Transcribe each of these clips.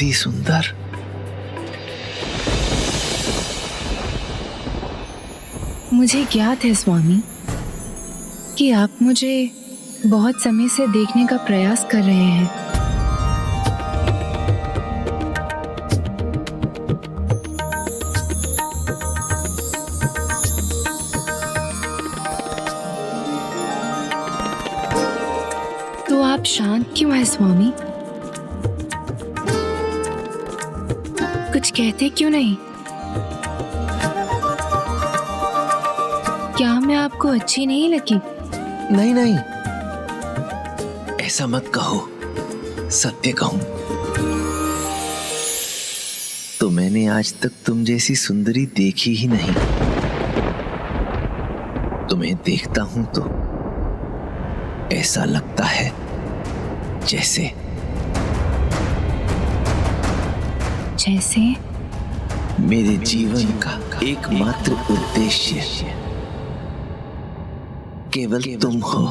अति सुंदर। मुझे ज्ञात है स्वामी कि आप मुझे बहुत समय से देखने का प्रयास कर रहे हैं। तो आप शांत क्यों हैं स्वामी? कुछ कहते क्यों नहीं? क्या मैं आपको अच्छी नहीं लगी? नहीं नहीं, ऐसा मत कहो। सत्य कहूं तो मैंने आज तक तुम जैसी सुंदरी देखी ही नहीं। तुम्हें देखता हूं तो ऐसा लगता है जैसे मेरे जीवन का एकमात्र उद्देश्य केवल तुम हो।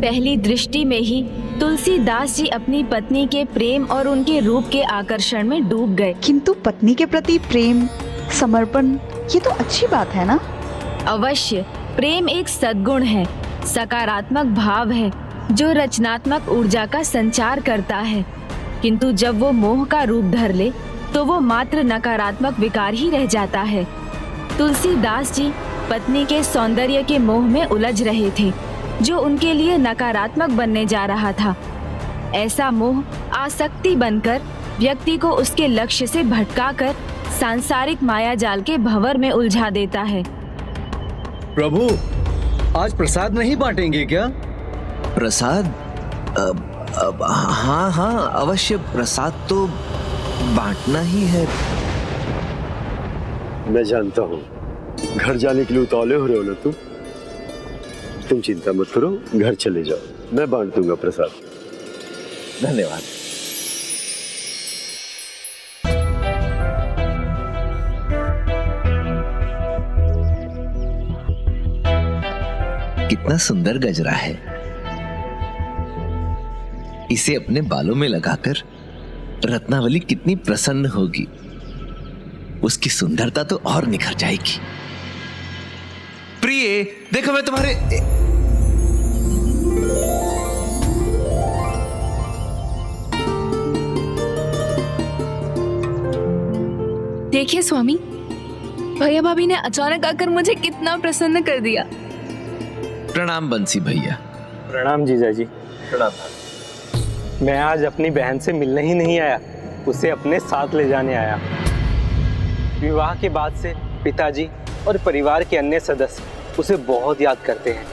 पहली दृष्टि में ही तुलसीदास जी अपनी पत्नी के प्रेम और उनके रूप के आकर्षण में डूब गए। किंतु पत्नी के प्रति प्रेम, समर्पण, ये तो अच्छी बात है ना? अवश्य, प्रेम एक सद्गुण है, सकारात्मक भाव है जो रचनात्मक ऊर्जा का संचार करता है। किंतु जब वो मोह का रूप धर ले तो वो मात्र नकारात्मक विकार ही रह जाता है। तुलसीदास जी पत्नी के सौंदर्य के मोह में उलझ रहे थे जो उनके लिए नकारात्मक बनने जा रहा था। ऐसा मोह आसक्ति बनकर व्यक्ति को उसके लक्ष्य से भटकाकर सांसारिक माया जाल के भंवर में उलझा देता है। प्रभु, आज प्रसाद नहीं बांटेंगे क्या? प्रसाद? हाँ हाँ, अवश्य प्रसाद तो बांटना ही है। मैं जानता हूँ घर जाने के लिए उतावले हो रहे हो ना तुम चिंता मत करो, घर चले जाओ, मैं बांट दूंगा प्रसाद। धन्यवाद। कितना सुंदर गजरा है। इसे अपने बालों में लगाकर रत्नावली कितनी प्रसन्न होगी। उसकी सुंदरता तो और निखर जाएगी। प्रिय, देखो मैं तुम्हारे देखिए स्वामी, भैया भाभी ने अचानक आकर मुझे कितना प्रसन्न कर दिया। प्रणाम बंसी भैया। प्रणाम जीजाजी। प्रणाम। मैं आज अपनी बहन से मिलने ही नहीं आया, उसे अपने साथ ले जाने आया। विवाह के बाद से पिताजी और परिवार के अन्य सदस्य उसे बहुत याद करते हैं,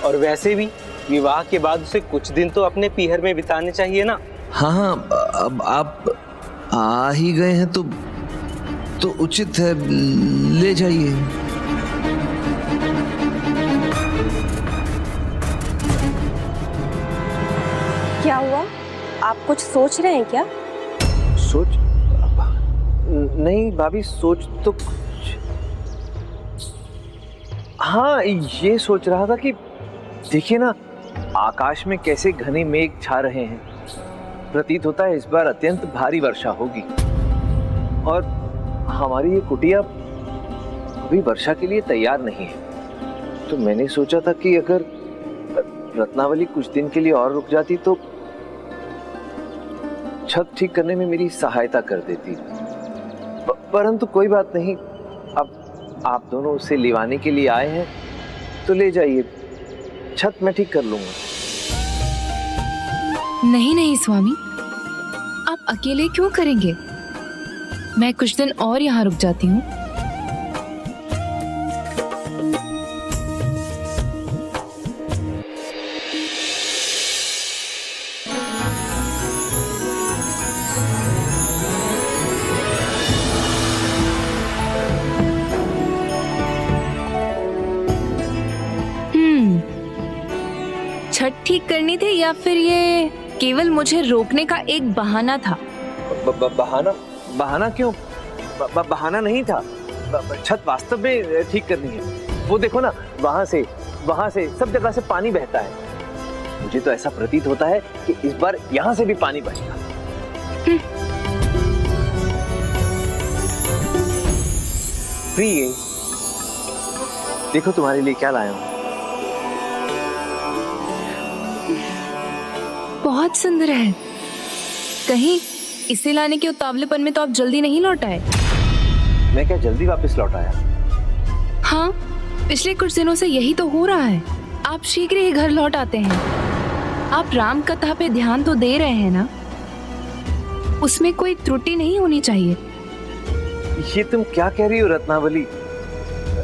और वैसे भी विवाह के बाद उसे कुछ दिन तो अपने पीहर में बिताने चाहिए ना। हाँ हाँ, अब आप आ ही गए हैं तो उचित है, ले जाइए। क्या हुआ? आप कुछ सोच रहे हैं क्या? सोच? नहीं भाभी, सोच तो कुछ, हाँ ये सोच रहा था कि देखिए ना, आकाश में कैसे घने मेघ छा रहे हैं। प्रतीत होता है इस बार अत्यंत भारी वर्षा होगी, और हमारी ये कुटिया अभी वर्षा के लिए तैयार नहीं है। तो मैंने सोचा था कि अगर रत्नावली कुछ दिन के लिए और रुक जाती तो छत ठीक करने में मेरी सहायता कर देती। परंतु कोई बात नहीं, अब आप दोनों उसे लिवाने के लिए आए हैं तो ले जाइए, छत मैं ठीक कर लूंगा। नहीं नहीं स्वामी, आप अकेले क्यों करेंगे? मैं कुछ दिन और यहाँ रुक जाती हूँ। छत ठीक करनी थी या फिर ये केवल मुझे रोकने का एक बहाना था? बहाना? बहाना क्यों? बहाना नहीं था। छत वास्तव में ठीक करनी है। वो देखो ना, वहां से सब जगह से पानी बहता है। मुझे तो ऐसा प्रतीत होता है कि इस बार यहाँ से भी पानी बहेगा। प्रिय, देखो तुम्हारे लिए क्या लाया हूँ। बहुत सुंदर है। कहीं इसे लाने के उतावलेपन में तो आप जल्दी नहीं लौट आए? मैं क्या जल्दी वापस लौट आया? हाँ, पिछले कुछ दिनों से यही तो हो रहा है। आप शीघ्र ही घर लौट आते हैं। आप राम कथा पे ध्यान तो दे रहे हैं ना? उसमें कोई त्रुटि नहीं होनी चाहिए। ये तुम क्या कह रही हो रत्नावली?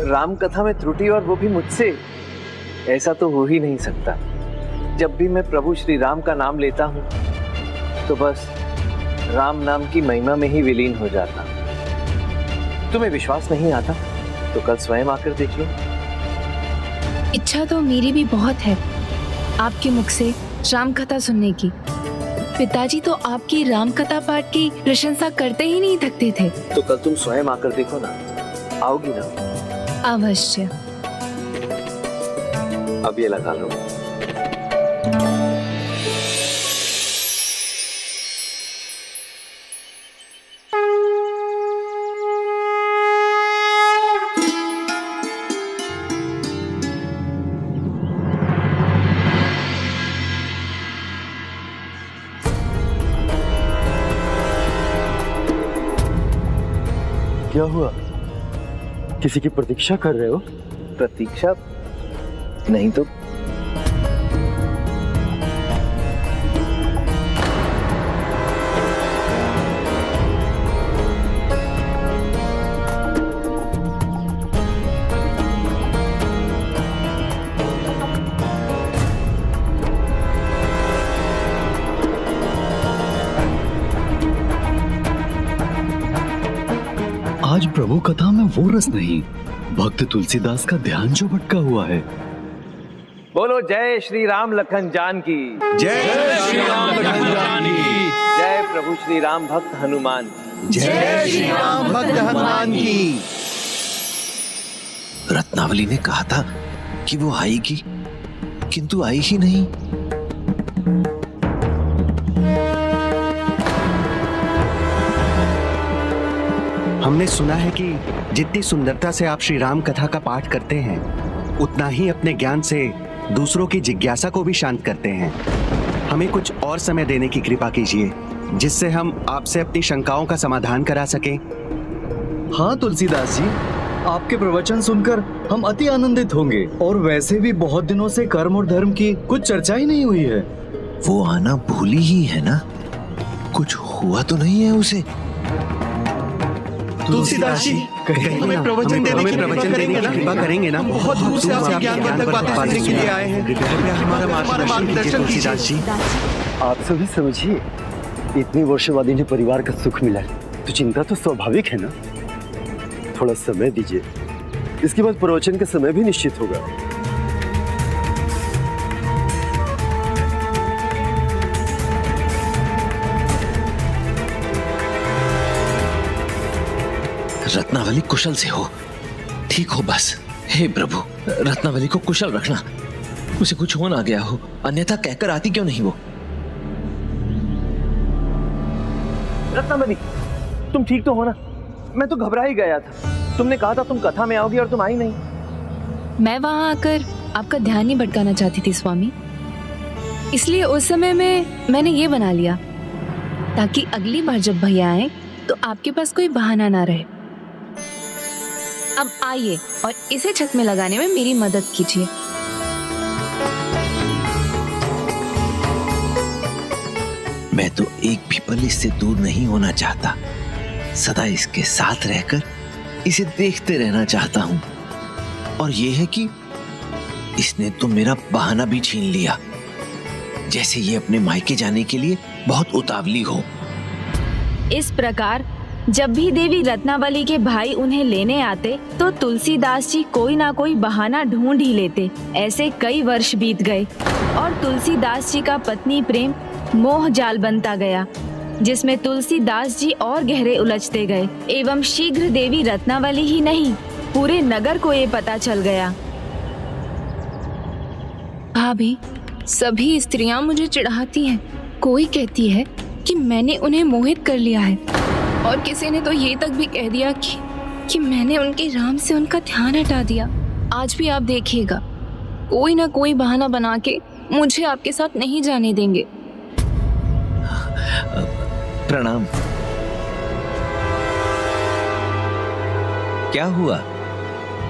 राम कथा में त्रुटि, और वो भी मुझसे? ऐसा तो हो ही नहीं सकता। जब भी मैं प्रभु श्री राम का नाम लेता हूँ तो बस राम नाम की महिमा में ही विलीन हो जाता। तुम्हें विश्वास नहीं आता तो कल स्वयं आकर देख लो। इच्छा तो मेरी भी बहुत है आपके मुख से राम कथा सुनने की। पिताजी तो आपकी राम कथा पाठ की प्रशंसा करते ही नहीं थकते थे। तो कल तुम स्वयं आकर देखो ना। आओगी ना? अवश्य। अब ये लगा लो। क्या हुआ? किसी की प्रतीक्षा कर रहे हो? प्रतीक्षा नहीं तो आज प्रभु कथा में वो रस नहीं, भक्त तुलसीदास का ध्यान जो भटका हुआ है। बोलो जय श्री राम लखन जान की। जय श्री राम लखन जान की। जय प्रभु श्री राम भक्त हनुमान। जय श्री राम भक्त हनुमान की। रत्नावली ने कहा था कि वो आएगी, किंतु आई ही नहीं। हमने सुना है कि जितनी सुंदरता से आप श्री राम कथा का पाठ करते हैं, उतना ही अपने ज्ञान से दूसरों की जिज्ञासा को भी शांत करते हैं। हमें कुछ और समय देने की कृपा कीजिए, जिससे हम आपसे अपनी शंकाओं का समाधान करा सकें। हाँ तुलसीदास जी, आपके प्रवचन सुनकर हम अति आनंदित होंगे। और वैसे भी बहुत दिनों से कर्म और धर्म की कुछ चर्चा ही नहीं हुई है। वो आना भूली ही है ना? कुछ हुआ तो नहीं है उसे? तुलसीदास जी, हमें प्रवचन देने की कृपा करेंगे ना? बहुत दूर से आप ज्ञानवर्धक बातें सुनने के लिए आए हैं। कृपया हमारा मार्गदर्शन कीजिए तुलसीदास जी। आप सभी समझिए, इतनी वर्षवादी ने परिवार का सुख मिला है तो चिंता तो स्वाभाविक है ना। थोड़ा समय दीजिए, इसके बाद प्रवचन का समय भी निश्चित होगा। रत्नावली कुशल से हो, ठीक हो बस। हे प्रभु, रत्नावली को कुशल रखना। उसे कुछ हो ना गया हो, अन्यथा कहकर आती क्यों नहीं वो? रत्नावली, तुम ठीक तो हो ना? मैं तो घबरा ही गया था। तुमने कहा था तुम कथा में आओगी और तुम आई नहीं। मैं वहां आकर आपका ध्यान नहीं भटकाना चाहती थी स्वामी, इसलिए उस समय में मैंने ये बना लिया ताकि अगली बार जब भैया आए तो आपके पास कोई बहाना ना रहे। अब आइए और इसे छत में लगाने में मेरी मदद कीजिए। मैं तो एक भी पल इससे दूर नहीं होना चाहता। सदा इसके साथ रहकर इसे देखते रहना चाहता हूं। और यह है कि इसने तो मेरा बहाना भी छीन लिया, जैसे ये अपने मायके जाने के लिए बहुत उतावली हो। इस प्रकार जब भी देवी रत्नावली के भाई उन्हें लेने आते तो तुलसीदास जी कोई ना कोई बहाना ढूंढ ही लेते। ऐसे कई वर्ष बीत गए और तुलसीदास जी का पत्नी प्रेम मोह जाल बनता गया। जिसमें तुलसीदास जी और गहरे उलझते गए एवं शीघ्र देवी रत्नावली ही नहीं, पूरे नगर को ये पता चल गया। भाभी, सभी स्त्रियां मुझे चिढ़ाती हैं। कोई कहती है कि मैंने उन्हें मोहित कर लिया है, और किसी ने तो ये तक भी कह दिया कि मैंने उनके राम से उनका ध्यान हटा दिया। आज भी आप देखिएगा, कोई ना कोई बहाना बना के मुझे आपके साथ नहीं जाने देंगे। प्रणाम। क्या हुआ?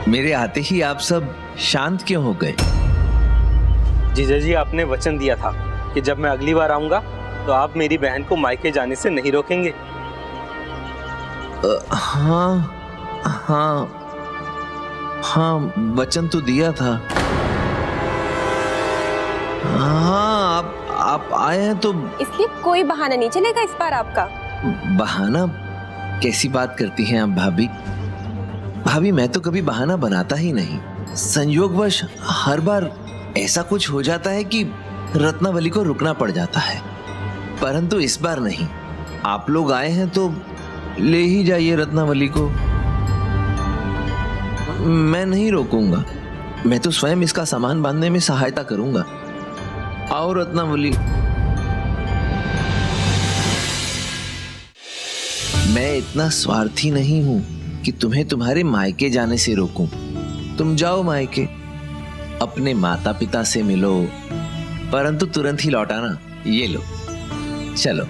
मेरे आते ही आप सब शांत क्यों हो गए? जीजा जी, आपने वचन दिया था कि जब मैं अगली बार आऊंगा तो आप मेरी बहन को मायके जाने से नहीं रोकेंगे। हाँ हाँ हाँ, वचन तो दिया था। हाँ, आप आए हैं तो इसलिए कोई बहाना नहीं चलेगा इस बार आपका। बहाना? कैसी बात करती हैं आप भाभी? भाभी, मैं तो कभी बहाना बनाता ही नहीं। संयोगवश हर बार ऐसा कुछ हो जाता है कि रत्नावली को रुकना पड़ जाता है, परंतु इस बार नहीं। आप लोग आए हैं तो ले ही जाइए रत्नावली को। मैं नहीं रोकूंगा, मैं तो स्वयं इसका सामान बांधने में सहायता करूंगा। आओ रत्नावली। मैं इतना स्वार्थी नहीं हूं कि तुम्हें तुम्हारे मायके जाने से रोकूं। तुम जाओ मायके, अपने माता पिता से मिलो, परंतु तुरंत ही लौटाना। ये लो, चलो।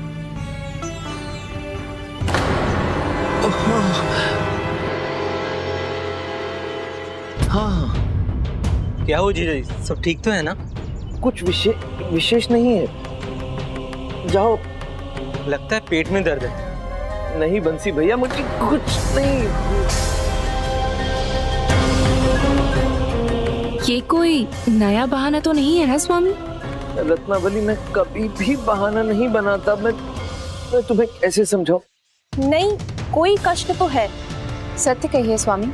हाँ, क्या हो जीजा जी, सब ठीक तो है ना? कुछ विशेष नहीं है। जाओ। लगता है पेट में दर्द है। नहीं बंसी भैया, मुझे कुछ नहीं। ये कोई नया बहाना तो नहीं है ना स्वामी? रत्नावली, मैं कभी भी बहाना नहीं बनाता। मैं तुम्हें कैसे समझाऊं? नहीं, कोई कष्ट तो है। सत्य कहिए स्वामी,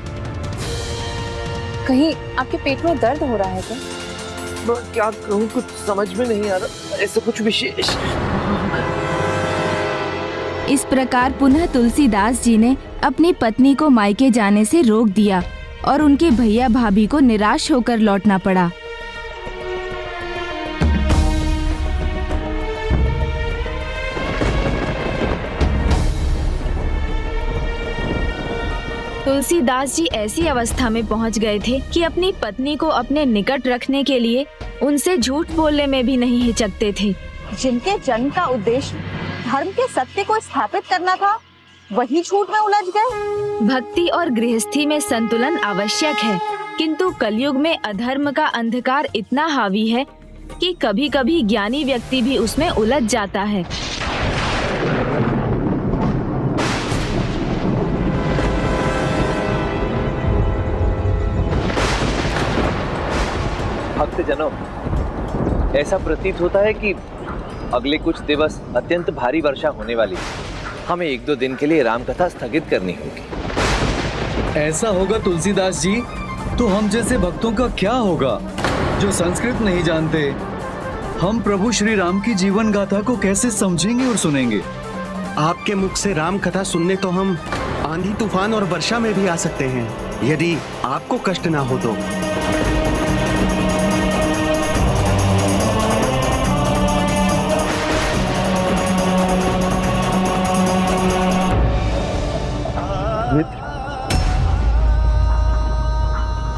कहीं आपके पेट में दर्द हो रहा है क्या? मैं क्या कहूँ, कुछ समझ में नहीं आ रहा। ऐसा कुछ विशेष। इस प्रकार पुनः तुलसीदास जी ने अपनी पत्नी को मायके जाने से रोक दिया और उनके भैया भाभी को निराश होकर लौटना पड़ा। तुलसीदास जी ऐसी अवस्था में पहुंच गए थे कि अपनी पत्नी को अपने निकट रखने के लिए उनसे झूठ बोलने में भी नहीं हिचकते थे। जिनके जन्म का उद्देश्य धर्म के सत्य को स्थापित करना था, वही झूठ में उलझ गए। भक्ति और गृहस्थी में संतुलन आवश्यक है, किंतु कलयुग में अधर्म का अंधकार इतना हावी है कि कभी कभी ज्ञानी व्यक्ति भी उसमें उलझ जाता है। भक्तजनों, ऐसा प्रतीत होता है कि अगले कुछ दिवस अत्यंत भारी वर्षा होने वाली है। हमें 1-2 दिन के लिए राम कथा स्थगित करनी होगी। ऐसा होगा तुलसीदास जी, तो हम जैसे भक्तों का क्या होगा जो संस्कृत नहीं जानते? हम प्रभु श्री राम की जीवन गाथा को कैसे समझेंगे और सुनेंगे? आपके मुख से राम कथा सुनने तो हम आंधी तूफान और वर्षा में भी आ सकते हैं, यदि आपको कष्ट ना हो तो। मित्र,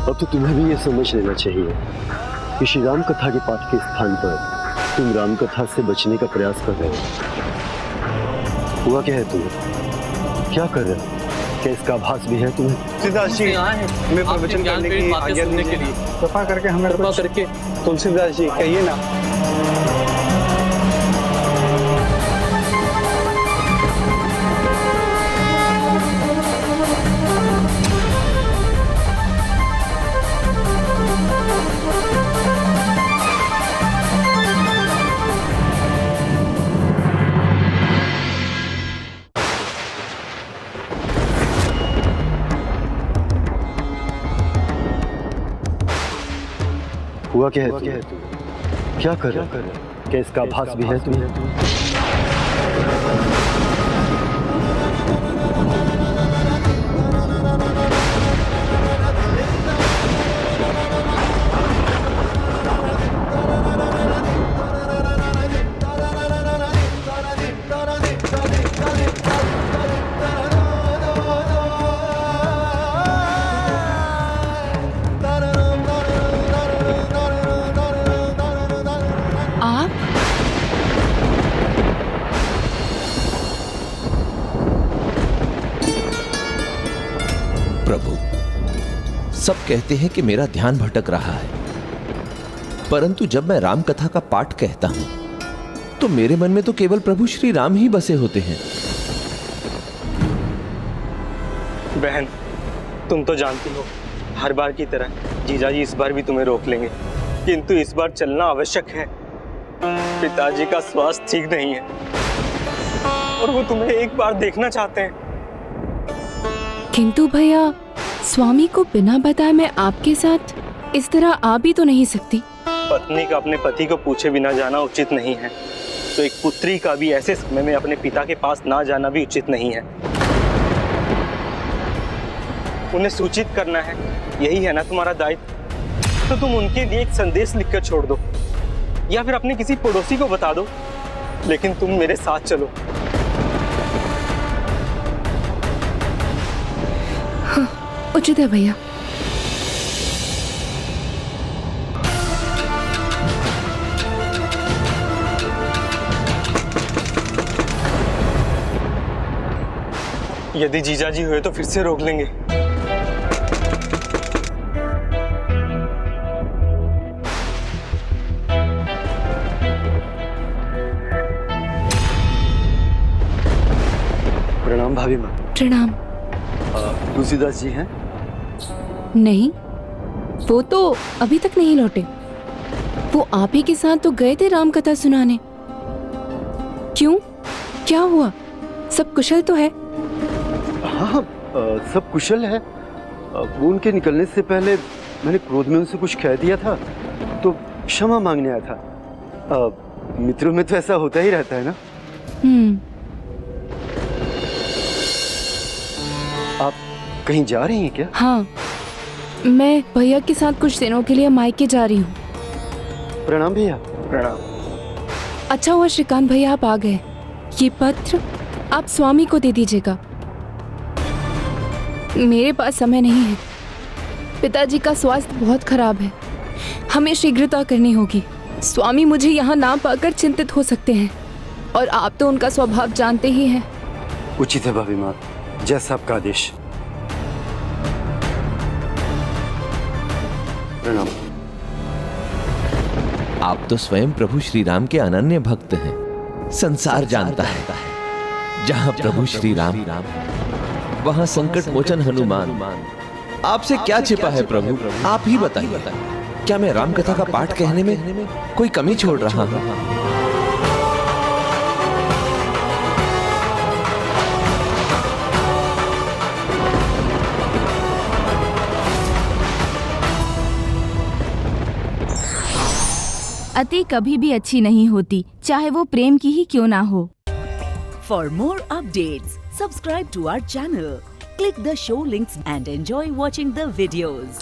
अब तो तुम्हें भी ये समझ लेना चाहिए कि श्री राम कथा के पाठ के स्थान पर तुम राम कथा से बचने का प्रयास कर रहे हो। हुआ क्या है तुम्हें? क्या कर रहे हो? क्या इसका आभास भी है तुम्हें? तुलसीदास जी, हमें प्रवचन करने की आज्ञा देने के लिए कृपा करके हमें तुलसीदास जी कहिए ना। हुआ क्या है तुम्हें? क्या कर रहे हो? क्या इसका आभास भी है तुम्हें? आप प्रभु, सब कहते हैं कि मेरा ध्यान भटक रहा है, परंतु जब मैं राम कथा का पाठ कहता हूं तो मेरे मन में तो केवल प्रभु श्री राम ही बसे होते हैं। बहन, तुम तो जानती हो, हर बार की तरह जीजाजी इस बार भी तुम्हें रोक लेंगे, किंतु इस बार चलना आवश्यक है। पिताजी का स्वास्थ्य ठीक नहीं है और वो तुम्हें एक बार देखना चाहते हैं। किंतु भैया, स्वामी को बिना बताए मैं आपके साथ इस तरह आ भी तो नहीं सकती। पत्नी का अपने पति को पूछे बिना जाना उचित नहीं है, तो एक पुत्री का भी ऐसे समय में अपने पिता के पास ना जाना भी उचित नहीं है। उन्हें सूचित करना है, यही है ना तुम्हारा दायित्व। तो तुम उनके लिए एक संदेश लिखकर छोड़ दो, या फिर अपने किसी पड़ोसी को बता दो, लेकिन तुम मेरे साथ चलो। हाँ, उचित है भैया। यदि जीजाजी हुए तो फिर से रोक लेंगे। प्रणाम भाभी माँ। प्रणाम। तुलसीदास जी हैं? नहीं, वो तो अभी तक नहीं लौटे। वो आप ही के साथ तो गए थे राम कथा सुनाने। क्यों, क्या हुआ? सब कुशल तो है? हाँ, सब कुशल है। वो उनके निकलने से पहले मैंने क्रोध में उनसे कुछ कह दिया था, तो क्षमा मांगने आया था। मित्रों में तो ऐसा होता ही रहता है ना। आप कहीं जा रही हैं क्या? हाँ, मैं भैया के साथ कुछ दिनों के लिए मायके जा रही हूँ। प्रणाम भैया। प्रणाम। अच्छा हुआ श्रीकांत भैया आप आ गए। ये पत्र आप स्वामी को दे दीजिएगा। मेरे पास समय नहीं है। पिताजी का स्वास्थ्य बहुत खराब है, हमें शीघ्रता करनी होगी। स्वामी मुझे यहाँ ना पाकर चिंतित हो सकते हैं, और आप तो उनका स्वभाव जानते ही हैं। उचित है भाभी माँ, जैसा आपका आदेश। प्रणाम। आप तो स्वयं प्रभु श्री राम के अनन्य भक्त हैं। संसार जानता है जहाँ प्रभु श्री राम वहाँ संकट मोचन हनुमान। आपसे क्या छिपा है प्रभु, आप ही बताइए। क्या मैं राम कथा का पाठ कहने में कोई कमी छोड़ रहा हूँ? अति कभी भी अच्छी नहीं होती, चाहे वो प्रेम की ही क्यों ना हो। For more updates, subscribe to our channel, click the show links and enjoy watching the videos.